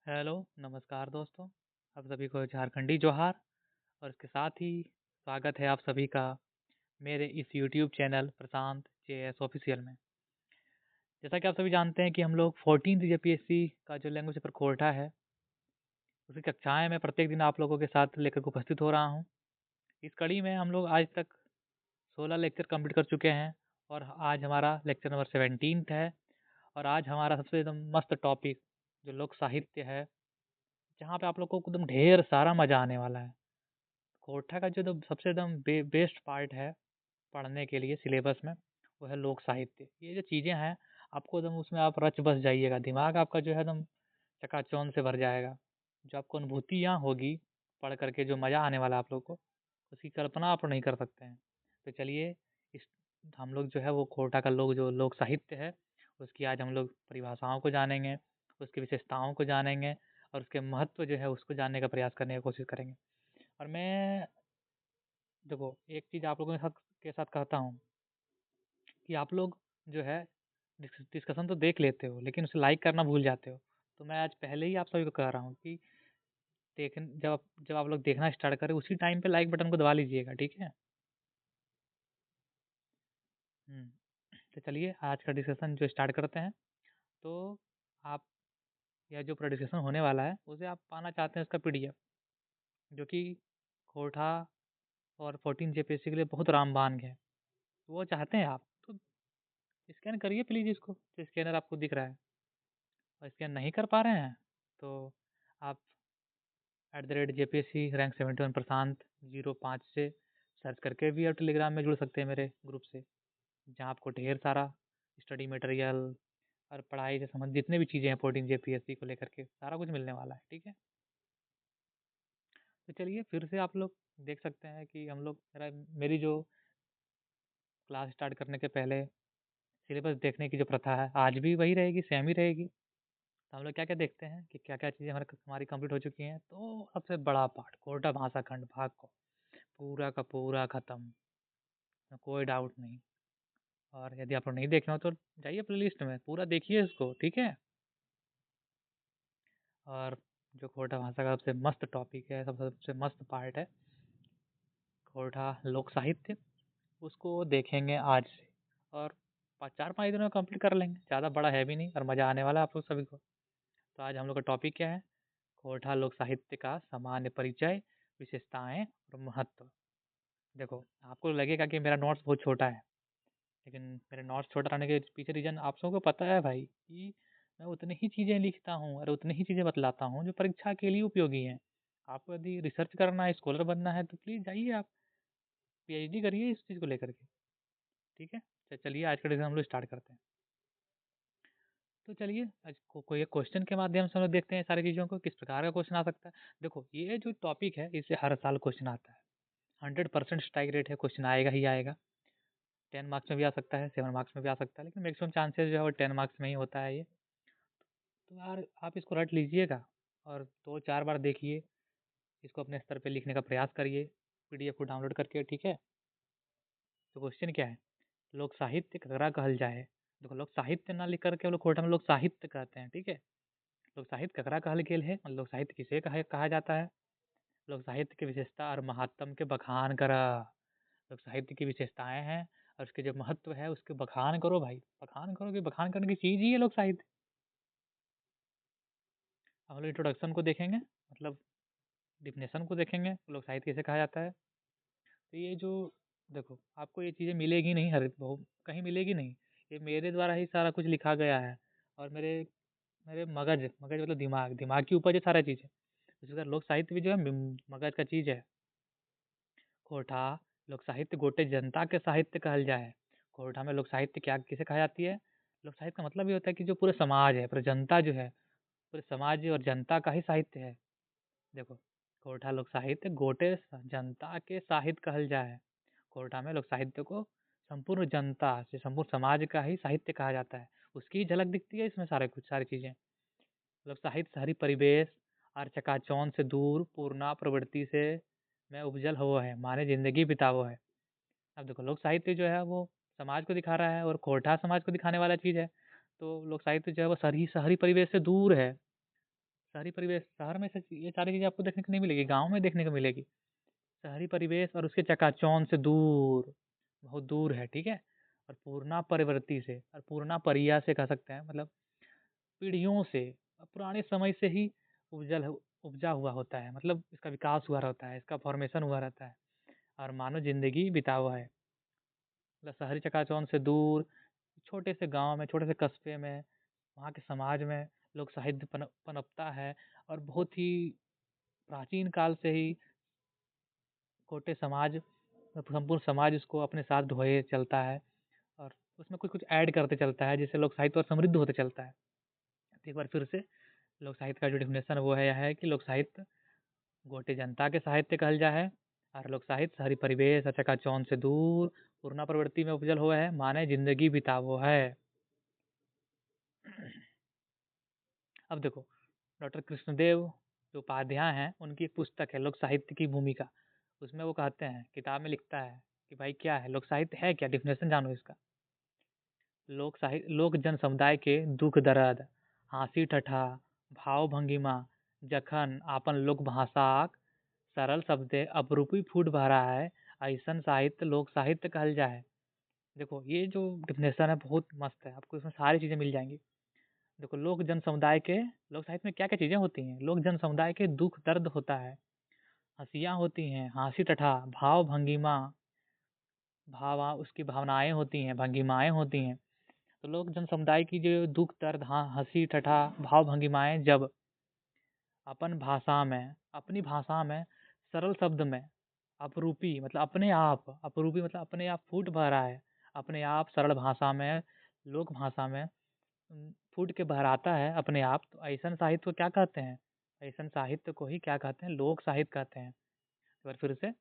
Hello, नमस्कार दोस्तों। आप सभी को झारखंडी जोहार और इसके साथ ही स्वागत है आप सभी का मेरे इस यूट्यूब चैनल प्रशांत जेएस ऑफिशियल में। जैसा कि आप सभी जानते हैं कि हम लोग 14th जेपीएससी का जो लैंग्वेज पेपर कोटा है, उसकी कक्षाएं मैं प्रत्येक दिन आप लोगों के साथ लेकर के उपस्थित हो रहा हूं। इस कड़ी में हम लोग आज तक 16 लेक्चर कंप्लीट कर चुके हैं और आज हमारा लेक्चर नंबर 17 है। और आज हमारा सबसे एकदम मस्त टॉपिक जो लोक साहित्य है, जहाँ पे आप लोग को एकदम ढेर सारा मजा आने वाला है। कोटा का जो एकदम सबसे एकदम बेस्ट पार्ट है पढ़ने के लिए सिलेबस में, वो है लोक साहित्य। ये जो चीज़ें हैं, आपको एकदम उसमें आप रच बस जाइएगा, दिमाग आपका जो है एकदम चकाचौंध से भर जाएगा। जो आपको अनुभूतियाँ होगी पढ़ करके, जो मज़ा आने वाला है आप लोग को, उसकी कल्पना आप नहीं कर सकते हैं। तो चलिए, इस हम लोग जो है वो कोटा का जो लोक साहित्य है, उसकी आज हम लोग परिभाषाओं को जानेंगे, उसकी विशेषताओं को जानेंगे और उसके महत्व जो है उसको जानने का प्रयास करने की कोशिश करेंगे। और मैं देखो, एक चीज़ आप लोगों के साथ कहता हूँ कि आप लोग जो है डिस्कशन तो देख लेते हो, लेकिन उसे लाइक करना भूल जाते हो। तो मैं आज पहले ही आप सभी को कह रहा हूँ कि जब आप लोग देखना स्टार्ट करें, उसी टाइम पे लाइक बटन को दबा लीजिएगा, ठीक है? हुँ। तो चलिए आज का डिस्कशन जो स्टार्ट करते हैं। तो आप यह जो पूरा डिस्कशन होने वाला है, उसे आप पाना चाहते हैं उसका पीडीएफ, जो कि कोटा और 14 जेपीएससी के लिए बहुत रामबाण है। वो चाहते हैं आप, तो स्कैन करिए प्लीज़ इसको, जो स्कैनर आपको दिख रहा है। और स्कैन नहीं कर पा रहे हैं, तो आप @JPSC रैंक 71 प्रशांत 05 से सर्च करके भी आप टेलीग्राम में जुड़ सकते हैं मेरे ग्रुप से, जहाँ आपको ढेर सारा स्टडी मटेरियल और पढ़ाई से संबंधित जितने भी चीज़ें हैं 14 जेपीएससी को लेकर के सारा कुछ मिलने वाला है, ठीक है? तो चलिए फिर से आप लोग देख सकते हैं कि हम लोग मेरी जो क्लास स्टार्ट करने के पहले सिलेबस देखने की जो प्रथा है, आज भी वही रहेगी, सेम ही रहेगी। तो हम लोग क्या-क्या देखते हैं कि क्या-क्या चीज़ें हमारी कंप्लीट हो चुकी हैं। तो सबसे बड़ा पार्ट कोटा भाषा खंड भाग को पूरा का पूरा खत्म, कोई डाउट नहीं। और यदि आप लोग नहीं देखे हो तो जाइए प्लेलिस्ट में पूरा देखिए इसको, ठीक है? और जो कोटा भाषा का सबसे मस्त टॉपिक है, सबसे मस्त पार्ट है, कोटा लोक साहित्य, उसको देखेंगे आज से। और 4-5 दिनों में कंप्लीट कर लेंगे, ज़्यादा बड़ा है भी नहीं और मज़ा आने वाला है आप लोग सभी को। तो आज हम लोग का टॉपिक क्या है? कोटा लोक साहित्य का सामान्य परिचय, विशेषताएँ और महत्व। देखो, आपको लगेगा कि मेरा नोट्स बहुत छोटा है, लेकिन मेरे नोट्स छोटा रहने के पीछे रीज़न आप सबको पता है भाई, कि मैं उतनी ही चीज़ें लिखता हूँ और उतनी ही चीज़ें बतलाता हूँ जो परीक्षा के लिए उपयोगी हैं। आपको यदि रिसर्च करना है, स्कॉलर बनना है, तो प्लीज़ जाइए आप पीएचडी करिए इस चीज़ को लेकर के, ठीक है? तो चलिए आज का डिस्कशन हम लोग स्टार्ट करते हैं। तो चलिए आज कोई एक क्वेश्चन के माध्यम से हम लोग देखते हैं सारी चीज़ों को, किस प्रकार का क्वेश्चन आ सकता है। देखो, ये जो टॉपिक है, इससे हर साल क्वेश्चन आता है। 100% स्ट्राइक रेट है, क्वेश्चन आएगा ही आएगा। 10 मार्क्स में भी आ सकता है, 7 मार्क्स में भी आ सकता है, लेकिन मैक्सिमम चांसेस जो है वो 10 मार्क्स में ही होता है ये। तो यार आप इसको रट लीजिएगा और 2-4 बार देखिए, इसको अपने स्तर पे लिखने का प्रयास करिए, पीडीएफ को डाउनलोड करके, ठीक है? तो क्वेश्चन क्या है? लोक साहित्य ककरा कहल जाए? देखो, लोक साहित्य ना लिख करके वो लोग कोटा में लोक साहित्य कहते हैं, ठीक है? लोक साहित्य ककरा कहल गेल है, लोक साहित्य किसे कहा जाता है? लोक साहित्य की विशेषता और महात्म के बखान करा। लोक साहित्य की विशेषताएं हैं और उसके जो महत्व है उसके बखान करो भाई, बखान करो, कि बखान करने की चीज़ ही है लोक साहित्य। हम लोग इंट्रोडक्शन को देखेंगे, मतलब डिफिनेशन को देखेंगे, लोक साहित्य किसे कहा जाता है। तो ये जो देखो, आपको ये चीज़ें मिलेगी नहीं, हर कहीं मिलेगी नहीं। ये मेरे द्वारा ही सारा कुछ लिखा गया है और मेरे मेरे मगज मगज मतलब दिमाग दिमाग की उपज है सारा चीज़ें। इसी तरह लोक साहित्य भी जो है मगज का चीज़ है। कोठा लोक साहित्य गोटे जनता के साहित्य कहल जाए। कोठा में लोक साहित्य क्या किसे कहा जाती है? लोक साहित्य का मतलब ये होता है कि जो पूरे समाज है, पूरी जनता जो है, पूरे समाज और जनता का ही साहित्य है। देखो, कोठा लोक साहित्य गोटे जनता के साहित्य कहल जाए। कोठा में लोक साहित्य को संपूर्ण जनता से, संपूर्ण समाज का ही साहित्य कहा जाता है। उसकी ही झलक दिखती है इसमें सारे कुछ सारी चीज़ें। मतलब साहित्य शहरी परिवेश और चकाचौंध से दूर पूर्णा प्रवृत्ति से मैं उपजल हुआ है, माने जिंदगी बितावो है। अब देखो, लोक साहित्य जो है वो समाज को दिखा रहा है और कोठा समाज को दिखाने वाला चीज़ है। तो लोक साहित्य जो है वो शहरी शहरी परिवेश से दूर है, शहरी परिवेश, शहर में ये सारी चीज़ें आपको देखने को नहीं मिलेगी, गाँव में देखने को मिलेगी। शहरी परिवेश और उसके चकाचौंध से दूर, बहुत दूर है, ठीक है? और पूर्णा परिवर्ती से और पूर्णा परिया से कह सकते हैं, मतलब पीढ़ियों से, पुराने समय से ही उपजा हुआ होता है, मतलब इसका विकास हुआ रहता है, इसका फॉर्मेशन हुआ रहता है और मानव ज़िंदगी बिता हुआ है। मतलब शहरी चकाचौंध से दूर, छोटे से गाँव में, छोटे से कस्बे में, वहाँ के समाज में लोक साहित्य पनपता है और बहुत ही प्राचीन काल से ही छोटे समाज, संपूर्ण समाज उसको अपने साथ ढोए चलता है और उसमें कुछ-कुछ ऐड करते चलता है, जिससे लोक साहित्य और समृद्ध होते चलता है। तो एक बार फिर से लोक साहित्य का जो डेफिनेशन वो है, यह है कि लोक साहित्य गोटे जनता के साहित्य कहल जा है और लोक साहित्य शहरी परिवेश और चकाचौंध से दूर पूर्णा प्रवृत्ति में उपजल हुआ है, माने जिंदगी बितावो है। अब देखो, डॉक्टर कृष्णदेव जो उपाध्याय हैं, उनकी एक पुस्तक है लोक साहित्य की भूमिका। उसमें वो कहते हैं, किताब में लिखता है कि भाई क्या है लोक साहित्य, है क्या, डेफिनेशन जानो इसका। लोक साहित्य लोक जन समुदाय के दुख दर्द, हांसी ठट्ठा, भाव भंगिमा, जखन आपन लोक भाषाक सरल शब्दे अपरूपी फूट भरा है, ऐसन साहित्य लोक साहित्य कहल जा है। देखो ये जो डेफिनेशन है बहुत मस्त है, आपको इसमें सारी चीज़ें मिल जाएंगी। देखो, लोक जन समुदाय के, लोक साहित्य में क्या क्या चीज़ें होती हैं, लोक जन समुदाय के दुख दर्द होता है, हंसियाँ होती हैं, हांसी ठट्ठा, भाव भंगिमा, उसकी भावनाएं होती हैं, भंगिमाएं होती हैं। तो लोक जन समुदाय की जो दुख दर्द, हाँ, हंसी ठट्ठा, भाव भंगिमाएं जब अपन भाषा में, अपनी भाषा में, सरल शब्द में, अपरूपी मतलब अपने आप, अपरूपी मतलब अपने आप फूट बह रहा है, अपने आप सरल भाषा में, लोक भाषा में फूट के बहराता है अपने आप, तो ऐसन साहित्य को क्या कहते हैं? ऐसन साहित्य को ही क्या कहते हैं? लोक साहित्य कहते हैं। एक बार फिर से,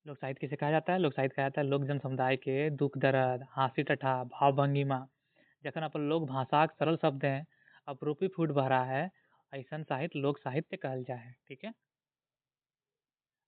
लोक साहित्य किसे कहा जाता है? लोक साहित्य कहा जाता है लोक जन समुदाय के दुख दर्द, हास्य ठट्ठा, भाव भंगिमा, जखन अपन लोक भाषाक सरल शब्द हैं, अपरूपी फूट भरा है, ऐसन साहित्य लोक साहित्य कहल जा है। ठीक है?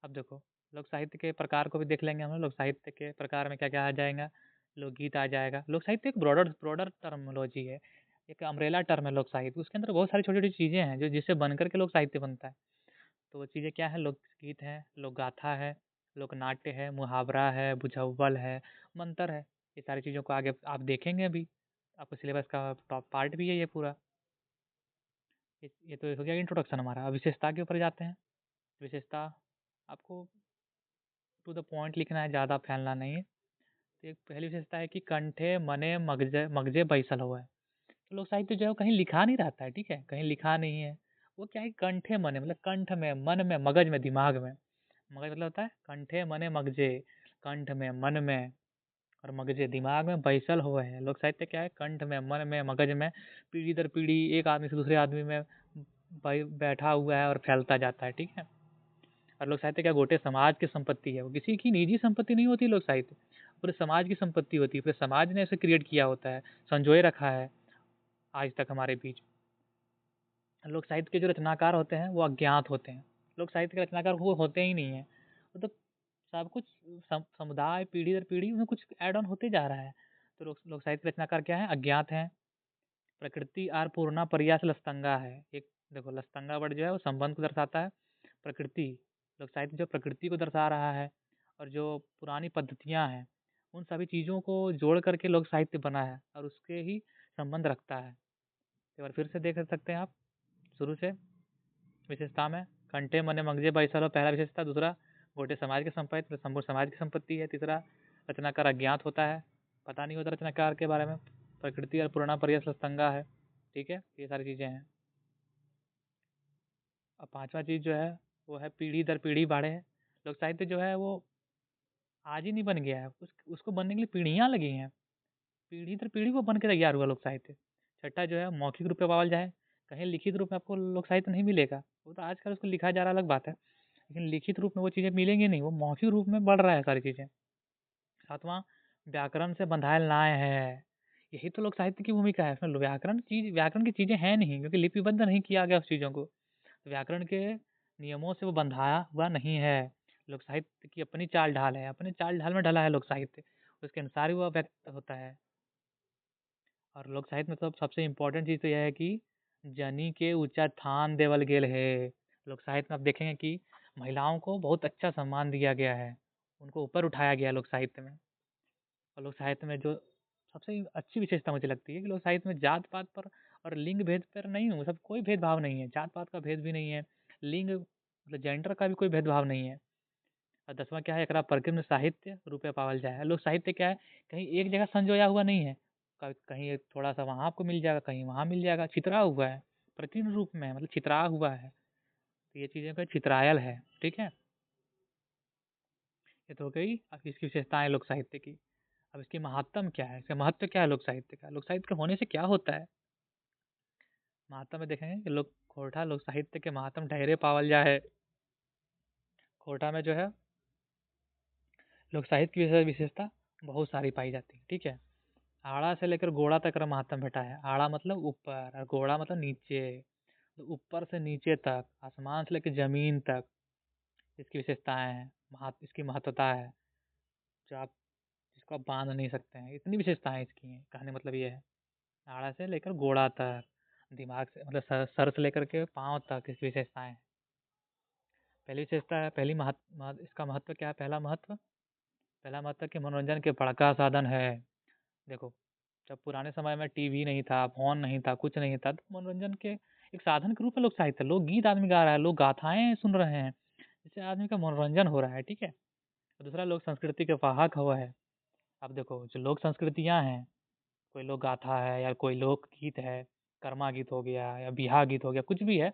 अब देखो, लोक साहित्य के प्रकार को भी देख लेंगे हम लोग। लोक साहित्य के प्रकार में क्या क्या आ जाएगा? लोकगीत आ जाएगा। लोक साहित्य एक ब्रॉडर ब्रॉडर टर्मिनोलॉजी है, एक अम्ब्रेला टर्म है लोक साहित्य। उसके अंदर बहुत सारी छोटी छोटी चीज़ें हैं जो जिससे बन करके लोक साहित्य बनता है। तो वो चीज़ें क्या है? लोकगीत है, लोक गाथा है, लोक नाट्य है, मुहावरा है, बुझावल है, मंतर है। ये सारी चीज़ों को आगे आप देखेंगे अभी, आपको सिलेबस का टॉप पार्ट भी है ये पूरा। ये तो हो गया इंट्रोडक्शन हमारा। अब विशेषता के ऊपर जाते हैं। विशेषता आपको टू द पॉइंट लिखना है, ज़्यादा फैलना नहीं है। तो एक पहली विशेषता है कि कंठे मने मगजे मगजे बैसल हुआ है। तो लोक साहित्य जो है वो कहीं लिखा नहीं रहता है, ठीक है? कहीं लिखा नहीं है। वो क्या है, कंठे मने मतलब कंठ में, मन में, मगज में, दिमाग में। मगज मतलब होता है कंठे मने मगजे, कंठ में, मन में और मगजे दिमाग में बैसल हुए हैं। लोक साहित्य क्या है? कंठ में, मन में, मगज में, पीढ़ी दर पीढ़ी एक आदमी से दूसरे आदमी में बैठा हुआ है और फैलता जाता है, ठीक है? और लोक साहित्य क्या गोटे समाज की संपत्ति है, वो किसी की निजी संपत्ति नहीं होती। लोक साहित्य पूरे समाज की संपत्ति होती है, पूरे समाज ने इसे क्रिएट किया होता है, संजोए रखा है आज तक हमारे बीच। लोक साहित्य के जो रचनाकार होते हैं वो अज्ञात होते हैं। लोक साहित्य के रचनाकार वो होते ही नहीं है, वो तो सब कुछ समुदाय पीढ़ी दर पीढ़ी उनमें कुछ ऐड ऑन होते जा रहा है। तो लोक साहित्य के रचनाकार क्या है? अज्ञात हैं। प्रकृति आर पूर्णा परिया से लस्तंगा है। एक देखो, लस्तंगा वर्ड जो है वो संबंध को दर्शाता है। प्रकृति, लोक साहित्य जो प्रकृति को दर्शा रहा है और जो पुरानी पद्धतियाँ हैं उन सभी चीज़ों को जोड़ करके लोक साहित्य बना है और उसके ही संबंध रखता है। एक बार फिर से देख सकते हैं आप शुरू से विशेषता में। कंठे मने मगजे बैसल, पहला विशेषता। दूसरा, गोटे समाज की संपत्ति, संपूर्ण समाज की संपत्ति है। तीसरा, रचनाकार अज्ञात होता है, पता नहीं होता रचनाकार के बारे में। प्रकृति और पुराना परियस लस्तंगा है, ठीक है? ये सारी चीज़ें हैं। अब पांचवा चीज़ जो है वो है पीढ़ी दर पीढ़ी बाढ़े है। लोक साहित्य जो है वो आज ही नहीं बन गया है, उसको बनने के लिए पीढ़ियाँ लगी हैं। पीढ़ी दर पीढ़ी वो बन के तैयार हुआ लोक साहित्य। छठा जो है मौखिक रूप में पावल जाए, कहीं लिखित रूप में आपको लोक साहित्य नहीं मिलेगा। वो तो आजकल उसको लिखा जा रहा अलग बात है, लेकिन लिखित रूप में वो चीज़ें मिलेंगी नहीं, वो मौखिक रूप में बढ़ रहा है सारी चीज़ें। सातवां, व्याकरण से बंधायल नाय है। यही तो लोक साहित्य की भूमिका है। इसमें व्याकरण की चीज़ें हैं नहीं, क्योंकि लिपिबद्ध नहीं किया गया उस चीज़ों को। तो व्याकरण के नियमों से वो बंधाया हुआ नहीं है। लोक साहित्य की अपनी चाल ढाल है, अपने चाल ढाल में ढला है लोक साहित्य, उसके अनुसार ही वह व्यक्त होता है। और लोक साहित्य में तो सबसे इम्पोर्टेंट चीज़ तो यह है कि जनी के ऊँचा थान देवल गेल है। लोक साहित्य में आप देखेंगे कि महिलाओं को बहुत अच्छा सम्मान दिया गया है। उनको ऊपर उठाया गया है लोक साहित्य में। और लोक साहित्य में जो सबसे अच्छी विशेषता मुझे लगती है कि लोक साहित्य में जात-पात पर और लिंग भेद पर नहीं हूँ, सब कोई भेदभाव नहीं है। जात-पात का भेद भी नहीं है, लिंग मतलब जेंडर का भी कोई भेदभाव नहीं है। और 10वां क्या है, एकरा प्रकीर्णन साहित्य रूपे पावल जाए। लोक साहित्य क्या है, कहीं एक जगह संजोया हुआ नहीं है। कहीं थोड़ा-सा वहाँ आपको मिल जाएगा, कहीं वहाँ मिल जाएगा, छितरा हुआ है। प्रकीर्णन रूप में है, मतलब छितरा हुआ है। तो ये चीज़ें का छितरायल है, ठीक है? ये तो हो गई अब इसकी विशेषताएँ लोक साहित्य की। अब इसकी महात्म क्या है? इसका महत्व क्या है लोक साहित्य का? लोक साहित्य के होने से क्या होता है? महात्म में देखेंगे कि लोक खोरठा लोक साहित्य के महात्म ढेरे पावल जाए। खोरठा में जो है लोक साहित्य की विशेषता बहुत सारी पाई जाती है, ठीक है? आड़ा से लेकर गोड़ा तक का महात्म बैठा है। आड़ा मतलब ऊपर और गोड़ा मतलब नीचे। तो ऊपर से नीचे तक, आसमान से लेकर जमीन तक इसकी विशेषताएं हैं, इसकी महत्वता है, जो आप जिसको आप बांध नहीं सकते हैं। इतनी विशेषताएं इसकी हैं। कहने का मतलब ये है, आड़ा से लेकर गोड़ा तक, दिमाग से मतलब सर से लेकर के पाँव तक इसकी विशेषताएं हैं। पहली विशेषता है, इसका महत्व क्या है? पहला महत्व कि मनोरंजन के बड़का साधन है। देखो, जब पुराने समय में टीवी नहीं था, फ़ोन नहीं था, कुछ नहीं था, तो मनोरंजन के एक साधन के रूप में लोक साहित्य, लोक गीत आदमी गा रहा है, लोग गाथाएँ सुन रहे हैं, जिससे आदमी का मनोरंजन हो रहा है, ठीक है? और दूसरा, लोक संस्कृति के वाहक हुआ है। अब देखो, जो लोक संस्कृतियाँ हैं, कोई लोक गाथा है या कोई लोक गीत है, कर्मा गीत हो गया या बिरहा गीत हो गया, कुछ भी है,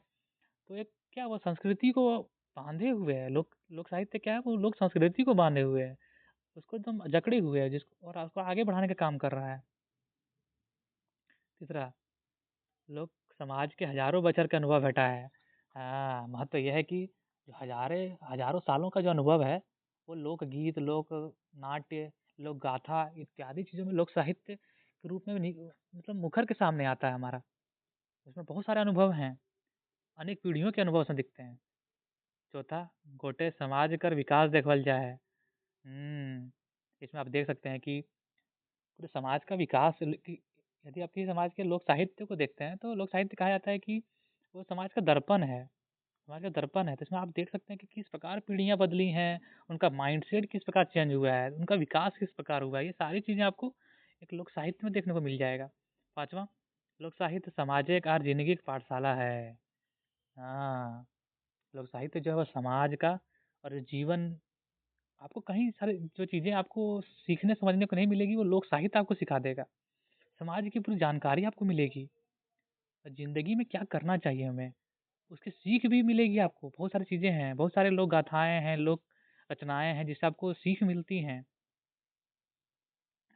तो एक क्या वो संस्कृति को बाँधे हुए है। लोक लोक साहित्य क्या है, वो लोक संस्कृति को बाँधे हुए है, उसको एकदम जकड़े हुए है, जिसको और उसको आगे बढ़ाने का काम कर रहा है। तीसरा, लोग समाज के हजारों बछर का अनुभव भेटा है। हाँ, महत्व यह है कि जो हजारों सालों का जो अनुभव है, वो लोकगीत, लोक नाट्य, लोक गाथा इत्यादि चीज़ों में लोक साहित्य के रूप में मतलब मुखर के सामने आता है हमारा। उसमें बहुत सारे अनुभव हैं, अनेक पीढ़ियों के अनुभव उसमें दिखते हैं। चौथा, गोटे समाज कर विकास देखल जाए। इसमें आप देख सकते हैं कि पूरे समाज का विकास यदि आप किसी समाज के लोक साहित्य को देखते हैं, तो लोक साहित्य कहा जाता है कि वो समाज का दर्पण है। समाज का दर्पण है, तो इसमें आप देख सकते हैं कि किस प्रकार पीढ़ियाँ बदली हैं, उनका माइंडसेट किस प्रकार चेंज हुआ है, उनका विकास किस प्रकार हुआ है, ये सारी चीज़ें आपको एक लोक साहित्य में देखने को मिल जाएगा। पाँचवाँ, लोक साहित्य सामाजिक और ज़िंदगी की पाठशाला है। हाँ, लोक साहित्य जो है वो समाज का और जीवन आपको कहीं सारी जो चीज़ें आपको सीखने समझने को नहीं मिलेगी, वो लोक साहित्य आपको सिखा देगा। समाज की पूरी जानकारी आपको मिलेगी और ज़िंदगी में क्या करना चाहिए हमें, उसकी सीख भी मिलेगी आपको। बहुत सारी चीज़ें हैं, बहुत सारे लोक गाथाएँ हैं, लोक रचनाएँ हैं, जिससे आपको सीख मिलती हैं।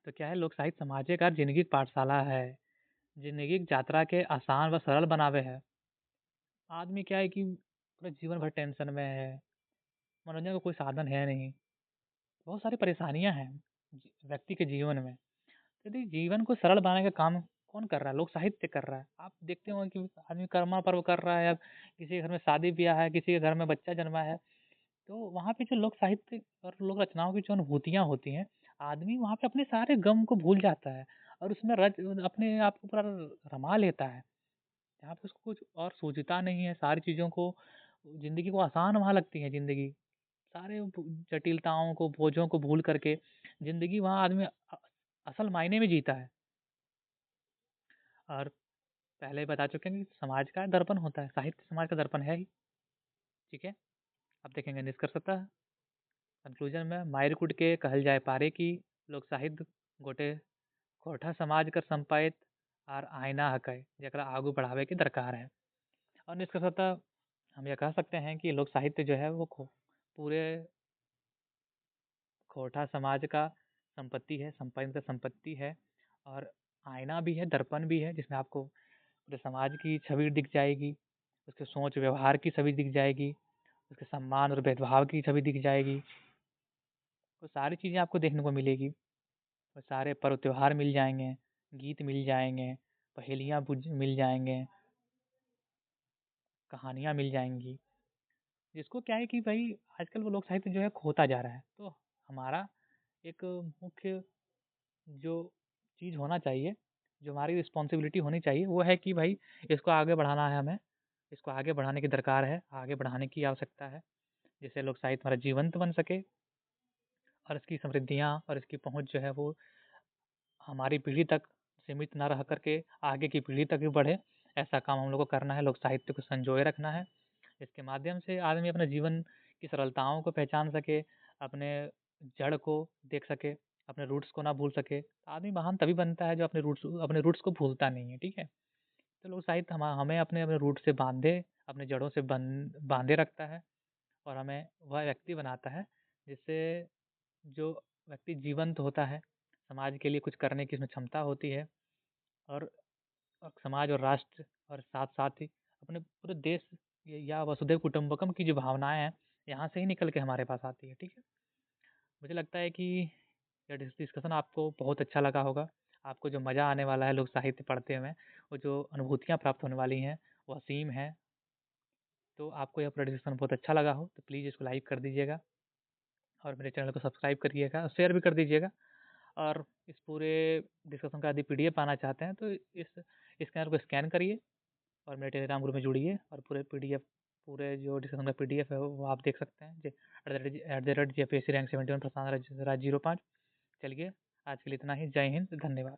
तो क्या है, लोक साहित्य सामाजिक और ज़िंदगी की पाठशाला है। ज़िंदगी की यात्रा के आसान व सरल बनावे है। आदमी क्या है कि पूरा जीवन भर टेंशन में है, मनोरंजन का कोई साधन है नहीं, बहुत सारी परेशानियाँ हैं व्यक्ति के जीवन में। यदि जीवन को सरल बनाने का काम कौन कर रहा है? लोक साहित्य कर रहा है। आप देखते होंगे कि आदमी कर्मा पर्व कर रहा है, या किसी के घर में शादी-ब्याह है, किसी के घर में बच्चा जन्मा है, तो वहाँ पे जो लोक साहित्य और लोक रचनाओं की जो अनुभूतियाँ होती हैं, आदमी वहाँ पे अपने सारे गम को भूल जाता है और उसमें रच अपने आप को पूरा रमा लेता है। जहाँ पे उसको कुछ और सूझता नहीं है, सारी चीज़ों को ज़िंदगी को आसान वहाँ लगती है ज़िंदगी। सारे जटिलताओं को, बोझों को भूल करके ज़िंदगी वहाँ आदमी असल मायने में जीता है। और पहले ही बता चुके हैं कि समाज का दर्पण होता है, साहित्य समाज का दर्पण है ही, ठीक है? अब देखेंगे निष्कर्षतः कंक्लूजन में माहिर के कहल जाए पारे की लोक साहित्य गोटे कोठा समाज कर संपादित और आईना हकै जरा आगू बढ़ावे की दरकार है। और निष्कर्षतः हम यह कह सकते हैं कि लोक साहित्य जो है वो पूरे कोठा समाज का संपत्ति है, संपन्न का संपत्ति है, और आईना भी है, दर्पण भी है, जिसमें आपको पूरे समाज की छवि दिख जाएगी, उसके सोच व्यवहार की छवि दिख जाएगी, उसके सम्मान और भेदभाव की छवि दिख जाएगी। तो सारी चीज़ें आपको देखने को मिलेगी, और सारे पर्व त्योहार मिल जाएंगे, गीत मिल जाएंगे, पहेलियाँ मिल जाएंगे, कहानियाँ मिल जाएंगी, जिसको क्या है कि भाई आजकल वो लोक साहित्य जो है खोता जा रहा है। तो हमारा एक मुख्य जो चीज़ होना चाहिए जो हमारी रिस्पॉन्सिबिलिटी होनी चाहिए वो है कि भाई इसको आगे बढ़ाना है हमें, इसको आगे बढ़ाने की दरकार है, आगे बढ़ाने की आवश्यकता है, जिससे लोक साहित्य हमारा जीवंत बन सके और इसकी समृद्धियाँ और इसकी पहुँच जो है वो हमारी पीढ़ी तक सीमित ना रह करके आगे की पीढ़ी तक भी बढ़े। ऐसा काम हम लोग को करना है, लोक साहित्य को संजोए रखना है। इसके माध्यम से आदमी अपने जीवन की सरलताओं को पहचान सके, अपने जड़ को देख सके, अपने रूट्स को ना भूल सके। आदमी महान तभी बनता है जो अपने रूट्स को भूलता नहीं है, ठीक है? तो लोक साहित्य हमें अपने अपने रूट से बाँधे, अपने जड़ों से बाँधे रखता है और हमें वह व्यक्ति बनाता है, जिससे जो व्यक्ति जीवंत होता है, समाज के लिए कुछ करने की उसमें क्षमता होती है और समाज और राष्ट्र और साथ-साथ ही अपने पूरे देश या वसुधैव कुटुंबकम की जो भावनाएँ हैं, यहाँ से ही निकल के हमारे पास आती है, ठीक है? मुझे लगता है कि यह डिस्कशन आपको बहुत अच्छा लगा होगा। आपको जो मज़ा आने वाला है लोक साहित्य पढ़ते हुए, वो जो अनुभूतियाँ प्राप्त होने वाली हैं, वो असीम हैं। तो आपको यह पूरा डिस्कशन बहुत अच्छा लगा हो, तो प्लीज़ इसको लाइक कर दीजिएगा और मेरे चैनल को सब्सक्राइब करिएगा और शेयर भी कर दीजिएगा। और इस पूरे डिस्कशन का यदि पीडीएफ पाना चाहते हैं, तो इस स्कैनर को स्कैन करिए और मेरे टेलीग्राम ग्रुप में जुड़िए और पूरे जो डिस्कशन का पीडीएफ है वो आप देख सकते हैं। @JPSC रैंक 71 प्रशांत राज 05। चलिए, आज के लिए इतना ही। जय हिंद, धन्यवाद।